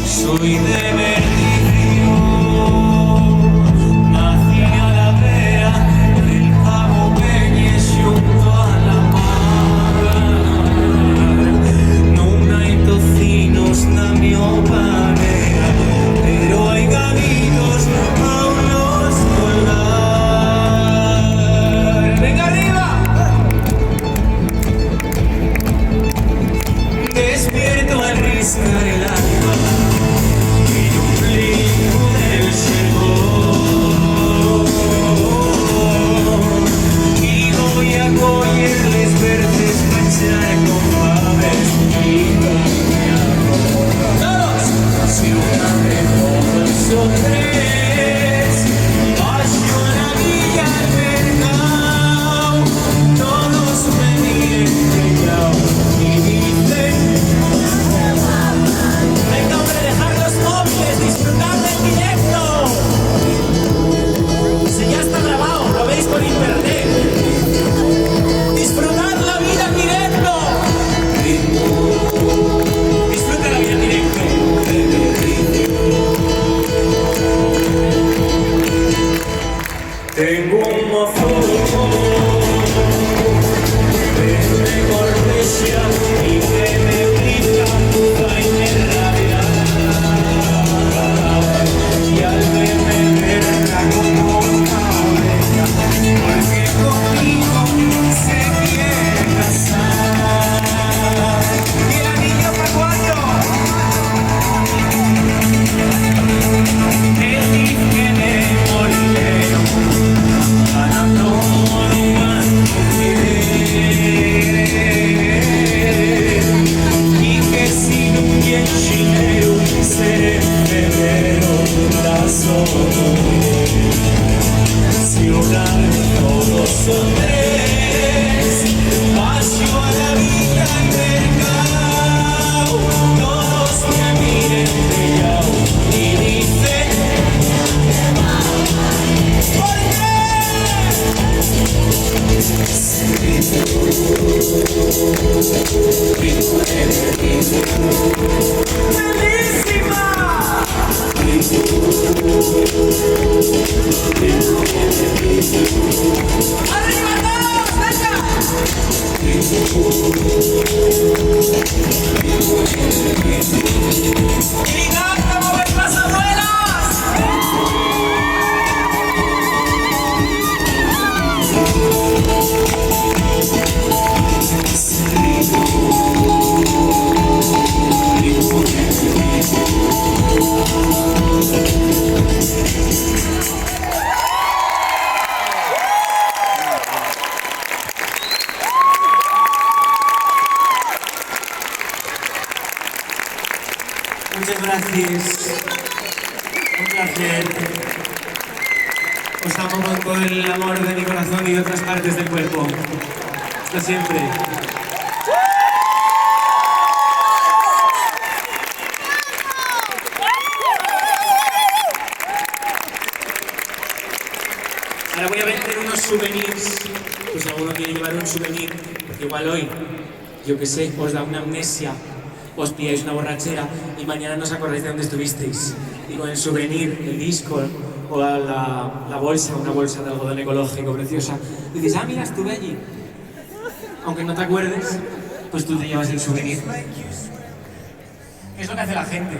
Soy de Verdillo, nací a la vera del Cabo Peñes junto a la mar. Non hai tocinos na miña panera, pero hai galitos a unos colar. ¡Venga arriba! Despierto al riscar el alma. Tengo un mozo de cortesia y que me brinda puta y me rabia, y al verme verla como una oveja, porque conmigo se quiere casar. ¿Y el anillo para cuándo? Él dice que me moriré ganando más y que sin un bien chinero seré febrero la ciudad. Todos son tres, paseo a la vida y mercado, todos me miren brillao y dicen ¿por qué? ¡Bellísima! ¡Arriba todos! ¡Venga! ¡Gritad como vuestras abuelas! Muchas gracias, un placer. Os amo con todo el amor de mi corazón y de otras partes del cuerpo. Hasta siempre. Ahora voy a vender unos souvenirs, pues si alguno quiere llevar un souvenir, porque igual hoy, yo que sé, os da una amnesia, os pilláis una borrachera y mañana no os acordáis de dónde estuvisteis. Y con el souvenir, el disco o la bolsa, una bolsa de algodón ecológico preciosa, dices, ah, mira, estuve allí. Aunque no te acuerdes, pues tú te llevas el souvenir. Es lo que hace la gente.